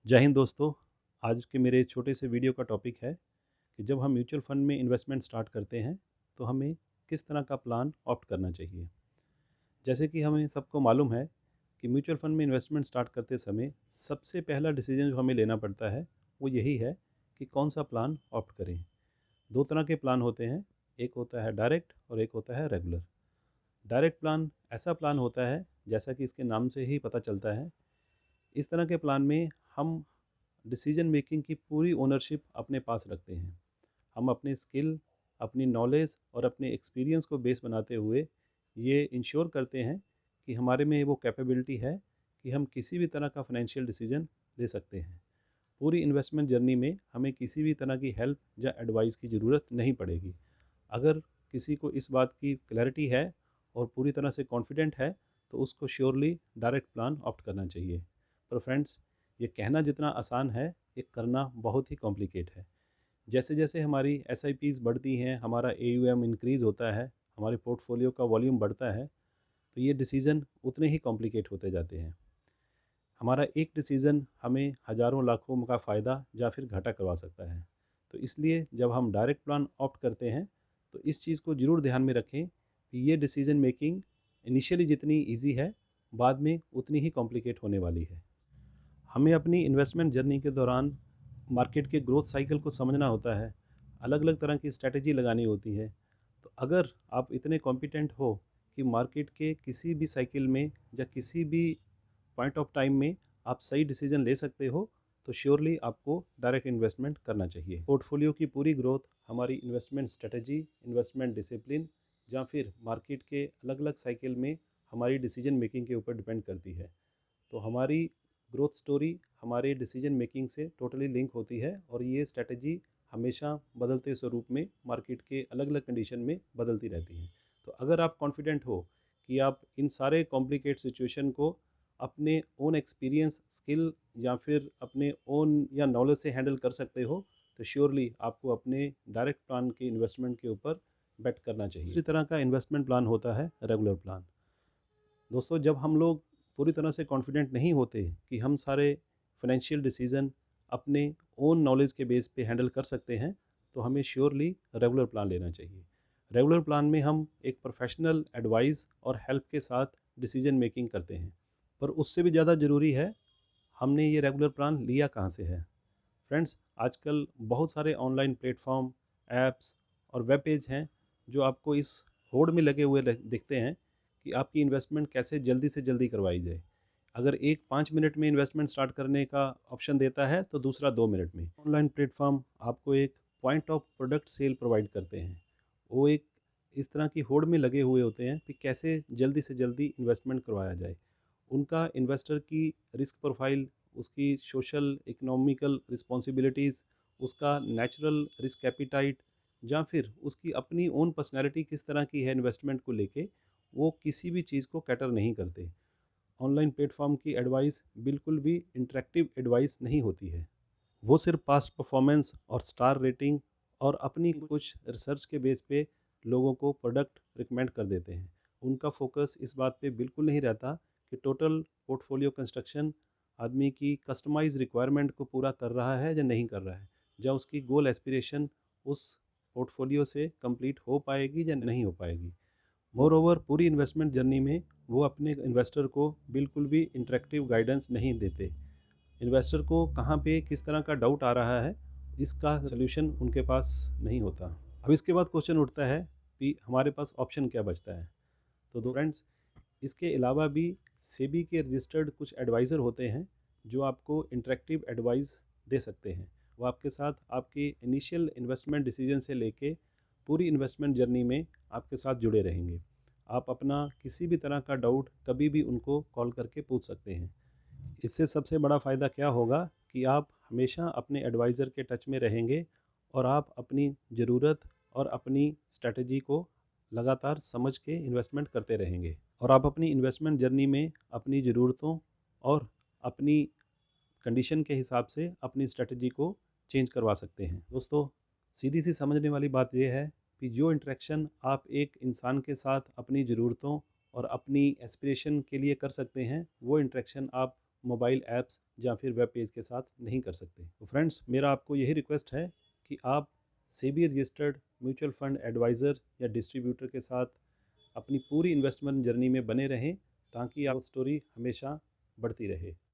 जय हिंद दोस्तों। आज के मेरे छोटे से वीडियो का टॉपिक है कि जब हम म्यूचुअल फंड में इन्वेस्टमेंट स्टार्ट करते हैं तो हमें किस तरह का प्लान ऑप्ट करना चाहिए। जैसे कि हमें सबको मालूम है कि म्यूचुअल फंड में इन्वेस्टमेंट स्टार्ट करते समय सबसे पहला डिसीजन जो हमें लेना पड़ता है वो यही है कि कौन सा प्लान ऑप्ट करें। दो तरह के प्लान होते हैं, एक होता है डायरेक्ट और एक होता है रेगुलर। डायरेक्ट प्लान ऐसा प्लान होता है, जैसा कि इसके नाम से ही पता चलता है, इस तरह के प्लान में हम डिसीजन मेकिंग की पूरी ओनरशिप अपने पास रखते हैं। हम अपने स्किल, अपनी नॉलेज और अपने एक्सपीरियंस को बेस बनाते हुए ये इंश्योर करते हैं कि हमारे में वो कैपेबिलिटी है कि हम किसी भी तरह का फाइनेंशियल डिसीजन ले सकते हैं। पूरी इन्वेस्टमेंट जर्नी में हमें किसी भी तरह की हेल्प या एडवाइस की ज़रूरत नहीं पड़ेगी। अगर किसी को इस बात की क्लैरिटी है और पूरी तरह से कॉन्फिडेंट है तो उसको श्योरली डायरेक्ट प्लान ऑप्ट करना चाहिए। पर फ्रेंड्स, ये कहना जितना आसान है, ये करना बहुत ही कॉम्प्लिकेट है। जैसे जैसे हमारी एसआईपीज़ बढ़ती हैं, हमारा एयूएम इंक्रीज़ होता है, हमारे पोर्टफोलियो का वॉल्यूम बढ़ता है, तो ये डिसीज़न उतने ही कॉम्प्लिकेट होते जाते हैं। हमारा एक डिसीज़न हमें हज़ारों लाखों का फ़ायदा या फिर घाटा करवा सकता है। तो इसलिए जब हम डायरेक्ट प्लान ऑप्ट करते हैं तो इस चीज़ को ज़रूर ध्यान में रखें कि ये डिसीज़न मेकिंग इनिशियली जितनी ईज़ी है, बाद में उतनी ही कॉम्प्लिकेट होने वाली है। हमें अपनी इन्वेस्टमेंट जर्नी के दौरान मार्केट के ग्रोथ साइकिल को समझना होता है, अलग अलग तरह की स्ट्रैटेजी लगानी होती है। तो अगर आप इतने कॉम्पिटेंट हो कि मार्केट के किसी भी साइकिल में या किसी भी पॉइंट ऑफ टाइम में आप सही डिसीजन ले सकते हो, तो श्योरली आपको डायरेक्ट इन्वेस्टमेंट करना चाहिए। पोर्टफोलियो की पूरी ग्रोथ हमारी इन्वेस्टमेंट स्ट्रेटजी, इन्वेस्टमेंट डिसिप्लिन या फिर मार्केट के अलग अलग साइकिल में हमारी डिसीजन मेकिंग के ऊपर डिपेंड करती है। तो हमारी ग्रोथ स्टोरी हमारे डिसीजन मेकिंग से टोटली लिंक होती है और ये स्ट्रैटेजी हमेशा बदलते स्वरूप में मार्केट के अलग अलग कंडीशन में बदलती रहती है। तो अगर आप कॉन्फिडेंट हो कि आप इन सारे कॉम्प्लिकेट सिचुएशन को अपने ओन एक्सपीरियंस, स्किल या फिर अपने ओन या नॉलेज से हैंडल कर सकते हो, तो श्योरली आपको अपने डायरेक्ट प्लान के इन्वेस्टमेंट के ऊपर बेट करना चाहिए। दूसरी तरह का इन्वेस्टमेंट प्लान होता है रेगुलर प्लान। दोस्तों, जब हम लोग पूरी तरह से कॉन्फिडेंट नहीं होते कि हम सारे फाइनेंशियल डिसीजन अपने ओन नॉलेज के बेस पे हैंडल कर सकते हैं, तो हमें श्योरली रेगुलर प्लान लेना चाहिए। रेगुलर प्लान में हम एक प्रोफेशनल एडवाइस और हेल्प के साथ डिसीजन मेकिंग करते हैं। पर उससे भी ज़्यादा ज़रूरी है, हमने ये रेगुलर प्लान लिया कहाँ से है। फ्रेंड्स, आजकल बहुत सारे ऑनलाइन प्लेटफॉर्म, ऐप्स और वेब पेज हैं जो आपको इस होड़ में लगे हुए दिखते हैं कि आपकी इन्वेस्टमेंट कैसे जल्दी से जल्दी करवाई जाए। अगर एक 5 मिनट में इन्वेस्टमेंट स्टार्ट करने का ऑप्शन देता है तो दूसरा 2 मिनट में। ऑनलाइन प्लेटफॉर्म आपको एक point of product sale provide करते हैं। वो एक इस तरह की होड़ में लगे हुए होते हैं कि कैसे जल्दी से जल्दी इन्वेस्टमेंट करवाया जाए। उनका इन्वेस्टर की रिस्क प्रोफाइल, उसकी सोशल इकोनॉमिकल रिस्पॉन्सिबिलिटीज़, उसका नेचुरल रिस्क एपिटाइट या फिर उसकी अपनी ओन पर्सनैलिटी किस तरह की है इन्वेस्टमेंट को लेके, वो किसी भी चीज़ को कैटर नहीं करते। ऑनलाइन प्लेटफॉर्म की एडवाइस बिल्कुल भी इंटरेक्टिव एडवाइस नहीं होती है। वो सिर्फ पास्ट परफॉर्मेंस और स्टार रेटिंग और अपनी कुछ रिसर्च के बेस पे लोगों को प्रोडक्ट रिकमेंड कर देते हैं। उनका फोकस इस बात पे बिल्कुल नहीं रहता कि टोटल पोर्टफोलियो कंस्ट्रक्शन आदमी की कस्टमाइज रिक्वायरमेंट को पूरा कर रहा है या नहीं कर रहा है, या उसकी गोल एस्पिरेशन उस पोर्टफोलियो से कंप्लीट हो पाएगी या नहीं हो पाएगी। मोर ओवर, पूरी इन्वेस्टमेंट जर्नी में वो अपने इन्वेस्टर को बिल्कुल भी इंटरेक्टिव गाइडेंस नहीं देते। इन्वेस्टर को कहाँ पे किस तरह का डाउट आ रहा है, इसका सल्यूशन उनके पास नहीं होता। अब इसके बाद क्वेश्चन उठता है कि हमारे पास ऑप्शन क्या बचता है। तो दो फ्रेंड्स, इसके अलावा भी सेबी के रजिस्टर्ड कुछ एडवाइज़र होते हैं जो आपको इंटरेक्टिव एडवाइस दे सकते हैं। वो आपके साथ आपकी इनिशियल इन्वेस्टमेंट डिसीजन से लेके पूरी इन्वेस्टमेंट जर्नी में आपके साथ जुड़े रहेंगे। आप अपना किसी भी तरह का डाउट कभी भी उनको कॉल करके पूछ सकते हैं। इससे सबसे बड़ा फ़ायदा क्या होगा कि आप हमेशा अपने एडवाइज़र के टच में रहेंगे और आप अपनी ज़रूरत और अपनी स्ट्रैटेजी को लगातार समझ के इन्वेस्टमेंट करते रहेंगे और आप अपनी इन्वेस्टमेंट जर्नी में अपनी ज़रूरतों और अपनी कंडीशन के हिसाब से अपनी स्ट्रैटेजी को चेंज करवा सकते हैं। दोस्तों, सीधी सी समझने वाली बात यह है कि जो इंटरेक्शन आप एक इंसान के साथ अपनी ज़रूरतों और अपनी एस्पिरेशन के लिए कर सकते हैं, वो इंटरेक्शन आप मोबाइल ऐप्स या फिर वेब पेज के साथ नहीं कर सकते। तो फ्रेंड्स, मेरा आपको यही रिक्वेस्ट है कि आप SEBI registered mutual fund advisor या डिस्ट्रीब्यूटर के साथ अपनी पूरी इन्वेस्टमेंट जर्नी में बने रहें, ताकि आप स्टोरी हमेशा बढ़ती रहे।